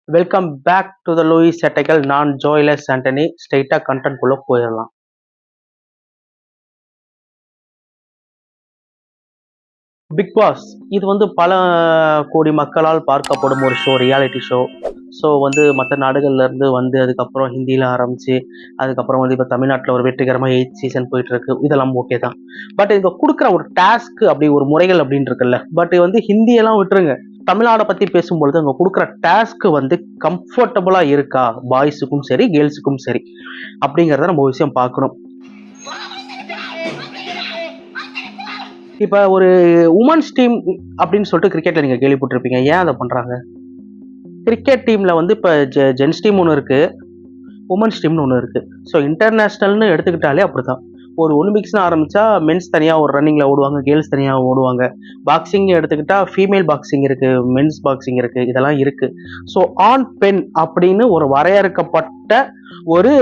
Welcome back to the Louis செட்டைகள். நான் ஜோய்லஸ் ஆண்டனி. ஸ்ட்ரெயிட்டா கண்டென்ட் குள்ள போயிடலாம். பிக் பாஸ் இது வந்து பல கோடி மக்களால் பார்க்கப்படும் ஒரு ஷோ, ரியாலிட்டி ஷோ. ஸோ வந்து மற்ற நாடுகள்ல இருந்து வந்து அதுக்கப்புறம் ஹிந்தியில் ஆரம்பிச்சு அதுக்கப்புறம் வந்து இப்போ தமிழ்நாட்டில் ஒரு வெற்றிகரமாக 8th சீசன் போயிட்டு இருக்கு. இதெல்லாம் ஓகே தான். பட் இங்க கொடுக்குற ஒரு டாஸ்க் அப்படி ஒரு முறைகள் அப்படின்னு இருக்குல்ல. பட் வந்து ஹிந்தியெல்லாம் விட்டுருங்க, தமிழ்நாடை பத்தி பேசும்பொழுது அங்க கொடுக்குற டாஸ்க் வந்து கம்ஃபர்டபுளா இருக்கா, பாய்ஸுக்கும் சரி கேர்ள்ஸுக்கும் சரி அப்படிங்கிறத நம்ம விஷயம் பார்க்கணும். இப்ப ஒரு உமன்ஸ் டீம் அப்படின்னு சொல்லிட்டு கிரிக்கெட்ல நீங்க கேள்விப்பட்டிருப்பீங்க. ஏன் அதை பண்றாங்க? கிரிக்கெட் டீம்ல வந்து இப்ப ஜென்ஸ் டீம் ஒன்று இருக்கு, உமன்ஸ் டீம்னு ஒன்று இருக்கு. ஸோ இன்டர்நேஷனல்னு எடுத்துக்கிட்டாலே அப்படிதான். ஒரு ஒலிம்பிக்ஸ்னு ஆரம்பிச்சா மென்ஸ் தனியாக ஒரு ரன்னிங்ல ஓடுவாங்க, கேர்ள்ஸ் தனியாக ஓடுவாங்க. பாக்ஸிங் எடுத்துக்கிட்டா ஃபீமேல் பாக்ஸிங் இருக்கு, மென்ஸ் பாக்ஸிங் இருக்கு, இதெல்லாம் இருக்கு. ஸோ ஆண் பெண் அப்படின்னு ஒரு வரையறுக்கப்பட்ட ஒரு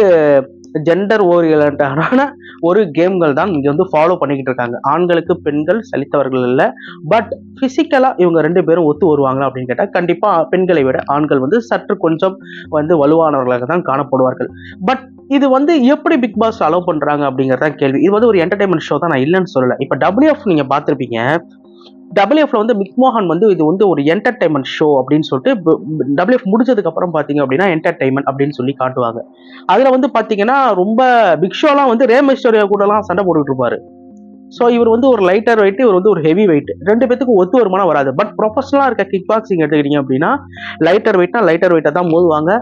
ஜெண்டர் ஓரியன்டான ஒரு கேம்கள் தான் இங்க வந்து ஃபாலோ பண்ணிக்கிட்டு இருக்காங்க. ஆண்களுக்கு பெண்கள் சலித்தவர்கள் இல்லை. பட் பிசிக்கலா இவங்க 2 பேரும் ஒத்து வருவாங்களா அப்படின்னு கேட்டா கண்டிப்பா பெண்களை விட ஆண்கள் வந்து சற்று கொஞ்சம் வந்து வலுவானவர்களாக தான் காணப்படுவார்கள். பட் இது வந்து எப்படி பிக் பாஸ் அலோவ் பண்றாங்க அப்படிங்கறத கேள்வி. இது வந்து ஒரு என்டர்டைன்மெண்ட் ஷோ தான், நான் இல்லைன்னு சொல்லல. இப்ப WF நீங்க பார்த்திருப்பீங்க. WFல வந்து மிக்மோகன் வந்து இது வந்து ஒரு என்டர்டைன்மெண்ட் ஷோ அப்படின்னு சொல்லிட்டு WF முடிச்சதுக்கு அப்புறம் பாத்தீங்க அப்படின்னா என்டர்டைன்மெண்ட் அப்படின்னு சொல்லி காட்டுவாங்க. அதுல வந்து பாத்தீங்கன்னா ரொம்ப பிக் ஷோலாம் வந்து ரே மிஸ்டோரியா கூட எல்லாம் சண்டை போட்டுட்டு இருப்பாரு. ஸோ இவர் வந்து ஒரு லைட்டர் வெயிட், இவர் வந்து ஒரு ஹெவி வெயிட். 2 பேத்துக்கும் ஒத்து வருமானம் வராது. பட் ப்ரொஃபஷனலா இருக்க கிக் பாக்ஸிங் எடுத்துக்கிட்டீங்க அப்படின்னா லைட்டர் வெயிட்னா லைட்டர் வெயிட்டை தான் மோதுவாங்க.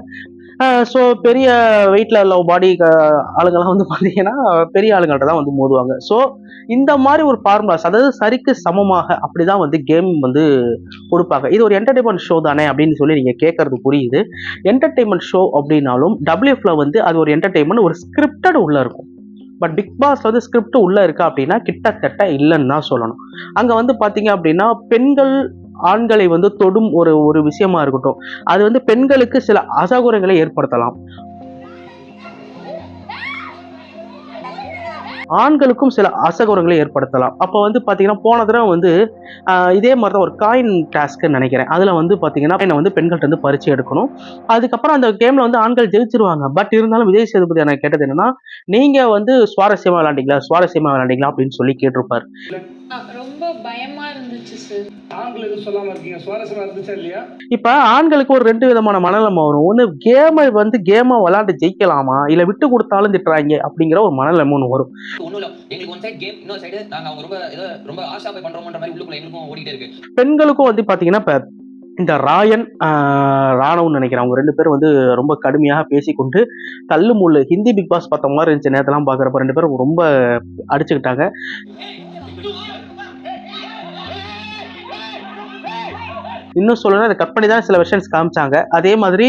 ஸோ பெரிய வெயிட்ல உள்ள பாடி ஆளுங்கெல்லாம் வந்து பார்த்தீங்கன்னா பெரிய ஆளுங்கள்ட்ட தான் வந்து மோதுவாங்க. ஸோ இந்த மாதிரி ஒரு ஃபார்முலாஸ், அதாவது சரிக்கு சமமாக அப்படிதான் வந்து கேம் வந்து கொடுப்பாங்க. இது ஒரு என்டர்டைன்மெண்ட் ஷோ தானே அப்படின்னு சொல்லி நீங்க கேட்கறது புரியுது. என்டர்டைன்மெண்ட் ஷோ அப்படின்னாலும் WFல வந்து அது ஒரு என்டர்டைன்மெண்ட், ஒரு ஸ்கிரிப்டட் உள்ள இருக்கும். பட் பிக் பாஸ் வந்து ஸ்கிரிப்ட் உள்ள இருக்கா அப்படின்னா கிட்டத்தட்ட இல்லைன்னு தான் சொல்லணும். அங்க வந்து பாத்தீங்க அப்படின்னா பெண்கள் ஆண்களை வந்து தொடும் ஒரு ஒரு விஷயமா இருக்கட்டும், அது வந்து பெண்களுக்கு சில அசௌகரியங்களை ஏற்படுத்தலாம். ஆண்களுக்கும் சில அசௌகரியங்களை ஏற்படுத்தலாம். அப்போ வந்து பாத்தீங்கன்னா போன தடவை வந்து இதே மாதிரி தான் ஒரு காயின் டாஸ்க்னு நினைக்கிறேன். அதுல வந்து பாத்தீங்கன்னா என்ன வந்து பெண்கள்ட்ட இருந்து பறிச்சு எடுக்கணும். அதுக்கப்புறம் அந்த கேம்ல வந்து ஆண்கள் ஜெயிச்சிருவாங்க. பட் இருந்தாலும் விஜய் சேதுபதி எனக்கு கேட்டது என்னன்னா, நீங்க வந்து சுவாரஸ்யமா விளையாண்டீங்களா அப்படின்னு சொல்லி கேட்டிருப்பாரு. ரொம்ப பயமா இருந்துச்சு சார். ஆண்களுக்கு சொல்லாம இருக்கீங்க, சுவாரஸ்யமா இருந்துச்சா இல்லையா? இப்ப ஆண்களுக்கு ஒரு 2 விதமான மனநிலைமை வரும். ஒண்ணு கேமா விளையாண்டு ஜெயிக்கலாமா, இல்ல விட்டு கொடுத்தாலும் திட்டுறாங்க அப்படிங்கிற ஒரு மனநிலைமை ஒன்று வரும். பெண்களுக்கும் வந்து பாத்தீங்கன்னா இப்ப இந்த ராணவன் நினைக்கிறேன், அவங்க 2 பேரும் வந்து ரொம்ப கடுமையாக பேசிக்கொண்டு தள்ளு முள்ளு ஹிந்தி பிக் பாஸ் பார்த்த மாதிரி இருந்துச்சு. நேரத்தெல்லாம் பாக்குறப்ப 2 பேரும் ரொம்ப அடிச்சுக்கிட்டாங்க. இன்னும் சொல்லணும், அதை கட் பண்ணி தான் சில வெர்ஷன்ஸ் காமிச்சாங்க. அதே மாதிரி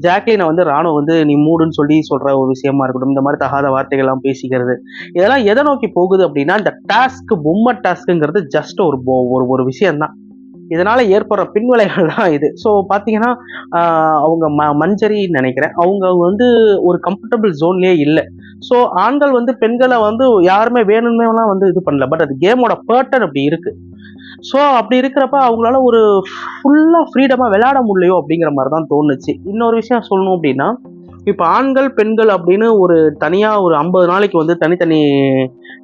ஜாக்லினை வந்து ராணுவ வந்து நீ மூடுன்னு சொல்லி சொல்ற ஒரு விஷயமா இருக்கட்டும், இந்த மாதிரி தகாத வார்த்தைகள்லாம் பேசிக்கிறது, இதெல்லாம் எதை நோக்கி போகுது அப்படின்னா இந்த டாஸ்க், பொம்மை டாஸ்க்குங்கிறது ஜஸ்ட் ஒரு விஷயம் தான். இதனால ஏற்படுற பின்விளைகள் தான் இது. ஸோ பார்த்தீங்கன்னா அவங்க மஞ்சரின்னு நினைக்கிறேன், அவங்க வந்து ஒரு கம்ஃபர்டபுள் ஜோன்லேயே இல்லை. ஸோ ஆண்கள் வந்து பெண்களை வந்து யாருமே வேணும்னுலாம் வந்து இது பண்ணல. பட் அது கேமோட பேட்டர்ன் அப்படி இருக்கு. ஸோ அப்படி இருக்கிறப்ப அவங்களால ஒரு ஃபுல்லாக ஃப்ரீடமாக விளையாட முடியலையோ அப்படிங்கிற மாதிரி தான் தோணுச்சு. இன்னொரு விஷயம் சொல்லணும் அப்படின்னா, இப்போ ஆண்கள் பெண்கள் அப்படின்னு ஒரு தனியாக ஒரு 50 நாளைக்கு வந்து தனித்தனி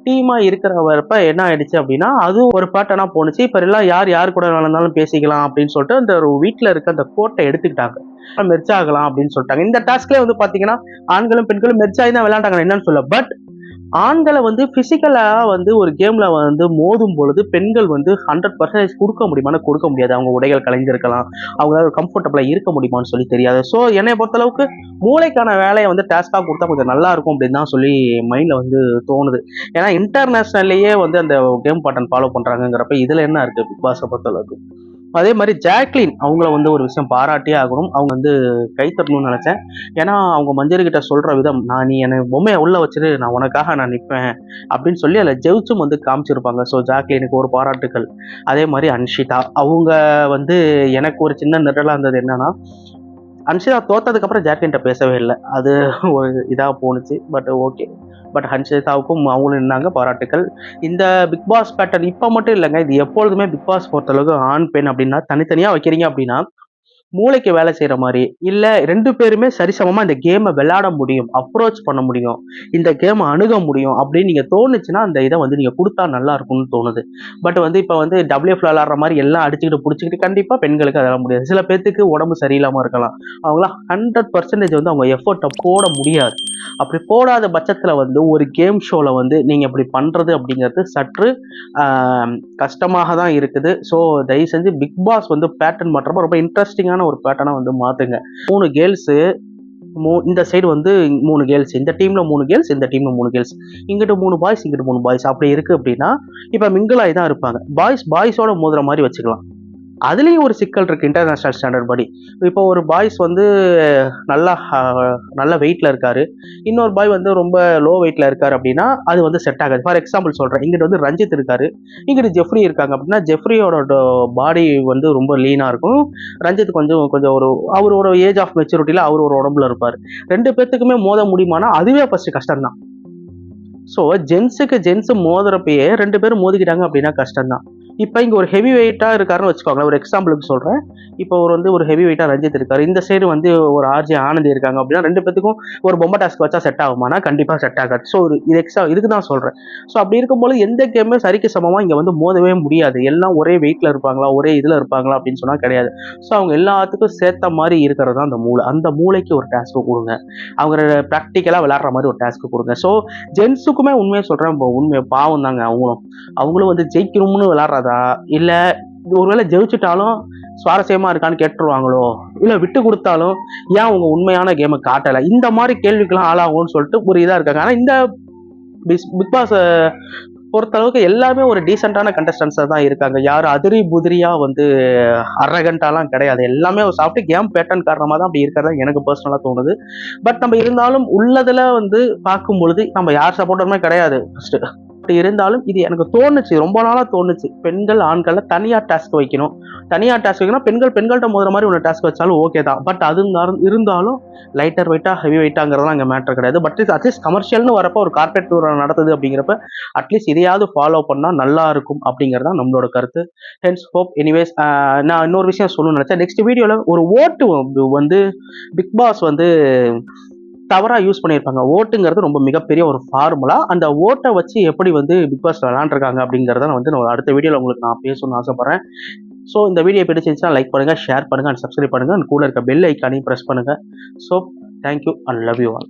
டீமாக இருக்கிறப்ப என்ன ஆயிடுச்சு அப்படின்னா அது ஒரு பேட்டர்னாக போணுச்சு. இப்போ எல்லாம் யார் கூட நடந்தாலும் பேசிக்கலாம் அப்படின்னு சொல்லிட்டு அந்த ஒரு வீட்டில் இருக்க அந்த கோட்டை எடுத்துக்கிட்டாங்க. மெர்ஜ் ஆகலாம் அப்படின்னு சொல்லிட்டாங்க. இந்த டாஸ்க்லேயே வந்து பார்த்தீங்கன்னா ஆண்களும் பெண்களும் மெர்ஜ் ஆகி தான் விளையாண்டாங்க, என்னன்னு சொல்ல. பட் ஆண்களை வந்து பிசிக்கலா வந்து ஒரு கேம்ல வந்து மோதும் பொழுது பெண்கள் வந்து 100% கொடுக்க முடியுமான்னு கொடுக்க முடியாது. அவங்க உடைகள் கலைஞ்சிருக்கலாம், அவங்களால கம்ஃபர்டபுளா இருக்க முடியுமான்னு சொல்லி தெரியாது. ஸோ என்னை பொறுத்த அளவுக்கு மூளைக்கான வேலையை வந்து டாஸ்கா கொடுத்தா கொஞ்சம் நல்லா இருக்கும் அப்படின்னு தான் சொல்லி மைண்ட்ல வந்து தோணுது. ஏன்னா இன்டர்நேஷனல்லையே வந்து அந்த கேம் பேட்டர்ன் ஃபாலோ பண்றாங்கிறப்ப இதுல என்ன இருக்கு பிக் பாஸை பொறுத்த அளவுக்கு. அதே மாதிரி ஜாக்லின் அவங்கள வந்து ஒரு விஷயம் பாராட்டியே ஆகணும். அவங்க வந்து கை தட்டணும்னு நினைச்சேன். ஏன்னா அவங்க மஞ்சரி கிட்ட சொல்ற விதம், நீ என்னை பொம்மையை உள்ள வச்சுட்டு நான் உனக்காக நான் நிற்பேன் அப்படின்னு சொல்லி அதில் ஜெயிச்சும் வந்து காமிச்சிருப்பாங்க. ஸோ ஜாக்லினுக்கு ஒரு பாராட்டுகள். அதே மாதிரி அன்ஷிதா அவங்க வந்து எனக்கு ஒரு சின்ன நிரலாக இருந்தது என்னன்னா, அன்ஷிதா தோத்ததுக்கு அப்புறம் ஜாக்லின்ட்ட பேசவே இல்லை. அது ஒரு இதாக போணுச்சு. But okay. பட் ஹன்ஷிதாவுக்கும் அவங்களும் இருந்தாங்க, பாராட்டுக்கள். இந்த பிக் பாஸ் பேட்டர்ன் இப்போ மட்டும் இல்லைங்க, இது எப்பொழுதுமே பிக் பாஸ் பொறுத்தளவுக்கு ஆண் பெண் அப்படின்னா தனித்தனியாக வைக்கிறீங்க அப்படின்னா மூளைக்கு வேலை செய்யற மாதிரி, இல்ல 2 பேருமே சரிசமமா இந்த கேமை விளையாட முடியும், அப்ரோச் பண்ண முடியும், இந்த கேமை அணுக முடியும் அப்படின்னு நீங்க தோணுச்சுன்னா அந்த இதை வந்து நீங்க கொடுத்தா நல்லா இருக்கும்னு தோணுது. பட் வந்து இப்ப வந்து WF விளையாடுற மாதிரி எல்லாம் அடிச்சுக்கிட்டு புடிச்சுக்கிட்டு கண்டிப்பா பெண்களுக்கு அதெல்லாம் முடியாது. சில பேத்துக்கு உடம்பு சரியில்லாம இருக்கலாம், அவங்களாம் 100% வந்து அவங்க எஃபோர்ட்டை போட முடியாது. அப்படி போடாத பட்சத்துல வந்து ஒரு கேம் ஷோல வந்து நீங்க இப்படி பண்றது அப்படிங்கிறது சற்று கஷ்டமாக தான் இருக்குது. ஸோ தயவு செஞ்சு பிக் பாஸ் வந்து பேட்டர்ன் மாற்றப்ப ரொம்ப இன்ட்ரெஸ்டிங்கான ஒரு பேட்டர்னா வந்து மாத்துங்க. 3 கேர்ள்ஸு, இந்த சைடு வந்து 3 கேர்ள்ஸ், இந்த டீம்ல 3 கேர்ள்ஸ், இந்த டீம்ல 3 கேர்ள்ஸ், இங்கிட்டு 3 பாய்ஸ், இங்கிட்டு 3 பாய்ஸ், அப்படி இருக்கு அப்படின்னா இப்ப மிங்கிளாகி தான் இருப்பாங்க. பாய்ஸோட மோதுற மாதிரி வச்சுக்கலாம். அதுலயும் ஒரு சிக்கல் இருக்கு இன்டர்நேஷனல் ஸ்டாண்டர்ட் படி. இப்போ ஒரு பாய்ஸ் வந்து நல்லா நல்ல வெயிட்ல இருக்காரு, இன்னொரு பாய் வந்து ரொம்ப லோ வெயிட்ல இருக்காரு அப்படின்னா அது வந்து செட் ஆகாது. ஃபார் எக்ஸாம்பிள் சொல்றேன், இங்கிட்டு வந்து ரஞ்சித் இருக்காரு, இங்கிட்டு ஜெஃப்ரி இருக்காங்க அப்படின்னா ஜெஃப்ரியோட பாடி வந்து ரொம்ப லீனா இருக்கும், ரஞ்சித் கொஞ்சம் அவர் ஒரு ஏஜ் ஆஃப் மெச்சூரிட்டியில அவர் ஒரு உடம்புல இருப்பாரு. 2 பேத்துக்குமே மோத முடியுமானா அதுவே ஃபர்ஸ்ட் கஷ்டம் தான். ஸோ ஜென்ஸு மோதுறப்பயே 2 பேரும் மோதிக்கிட்டாங்க அப்படின்னா கஷ்டம் தான். இப்போ இங்கே ஒரு ஹெவி வெயிட்டாக இருக்காருன்னு வச்சுக்கோங்களேன், ஒரு எக்ஸாம்பிளுக்கு சொல்கிறேன். இப்போ ஒரு ஹெவி வெயிட்டாக ரஞ்சித் இருக்காரு, இந்த சைடு வந்து ஒரு ஆர்ஜி ஆனந்தி இருக்காங்க அப்படின்னா 2 பேத்துக்கும் ஒரு பொம்மை டாஸ்க் வச்சா செட் ஆகுமானா கண்டிப்பாக செட் ஆகாது. ஸோ இதுக்கு தான் சொல்கிறேன். ஸோ அப்படி இருக்கும்போது எந்த கேமே சரிக்கு சமமாக இங்கே வந்து மோதவே முடியாது. எல்லாம் ஒரே வெயிட்டில் இருப்பாங்களா, ஒரே இதில் இருப்பாங்களா அப்படின்னு சொன்னால் கிடையாது. ஸோ அவங்க எல்லாத்துக்கும் சேர்த்த மாதிரி இருக்கிறது தான் அந்த மூளை. அந்த மூளைக்கு ஒரு டாஸ்க்கு கொடுங்க, அவங்க ப்ராக்டிக்கலாக விளையாடுற மாதிரி ஒரு டாஸ்க்கு கொடுங்க. ஸோ ஜென்ஸுக்குமே உண்மையை சொல்கிறேன், உண்மை பாவம் தாங்க. அவங்களும் வந்து ஜெயிக்கணும்னு விளையாடுறதா, இல்ல ஒருவேளை ஜெயிச்சுட்டாலும் சுவாரஸ்யமா இருக்கான்னு கேட்டுருவாங்களோ, இல்ல விட்டு கொடுத்தாலும் ஏன் உங்க உண்மையான கேமை காட்டல, இந்த மாதிரி கேள்விக்கெல்லாம் ஆளாகும்னு சொல்லிட்டு ஒரு இதா இருக்காங்க. ஆனா இந்த பிக் பாஸ் பொறுத்த அளவுக்கு எல்லாமே ஒரு டீசென்டான கண்டஸ்டன்ஸா தான் இருக்காங்க. யாரும் அதிரி புதிரியா வந்து அரகண்டாலாம் கிடையாது. எல்லாமே ஒரு சாப்பிட்டு கேம் பேட்டர்ன் காரணமா தான் அப்படி இருக்கிறதா எனக்கு பர்சனலா தோணுது. பட் நம்ம இருந்தாலும் உள்ளதுல வந்து பார்க்கும் பொழுது நம்ம யார் சப்போர்ட்டருமே கிடையாது ஃபர்ஸ்ட். அப்படி இருந்தாலும் இது எனக்கு தோணுச்சு, ரொம்ப நாளா தோணுச்சு, பெண்கள் ஆண்களை தனியா டாஸ்க் வைக்கணும். பெண்கள்கிட்ட மோதுற மாதிரி ஒரு டாஸ்க் வச்சாலும் ஓகே தான். பட் அது இருந்தாலும் லைட்டர் வெயிட்டா ஹெவி வெயிட்டாங்கிறதுலாம் அங்கே மேட்டர் கிடையாது. பட் அட்லீஸ்ட் கமர்ஷியல்னு வரப்போ ஒரு கார்பரேட் டூர் நடத்துது அப்படிங்கிறப்ப அட்லீஸ்ட் இதையாவது ஃபாலோ பண்ணா நல்லா இருக்கும் அப்படிங்கிறது தான் நம்மளோட கருத்து. Hence hope. எனிவேஸ், நான் இன்னொரு விஷயம் சொல்லணும்னு நினைச்சேன். நெக்ஸ்ட் வீடியோல ஒரு ஓட்டு வந்து பிக் பாஸ் வந்து தவறாக யூஸ் பண்ணியிருப்பாங்க. ஓட்டுங்கிறது ரொம்ப மிகப்பெரிய ஒரு ஃபார்முலா. அந்த ஓட்டை வச்சு எப்படி வந்து பிக் பாஸ் விளாண்டுருக்காங்க அப்படிங்கிறத நான் அடுத்த வீடியோவில் உங்களுக்கு நான் பேசணும்னு ஆசைப்பட்றேன். ஸோ இந்த வீடியோ பிடிச்சிருந்துச்சுன்னா லைக் பண்ணுங்கள், ஷேர் பண்ணுங்கள் அண்ட் சப்ஸ்கிரைப் பண்ணுங்கள் அண்ட் கூட இருக்க பெல் ஐக்கானையும் ப்ரெஸ் பண்ணுங்கள். So thank you and love you all.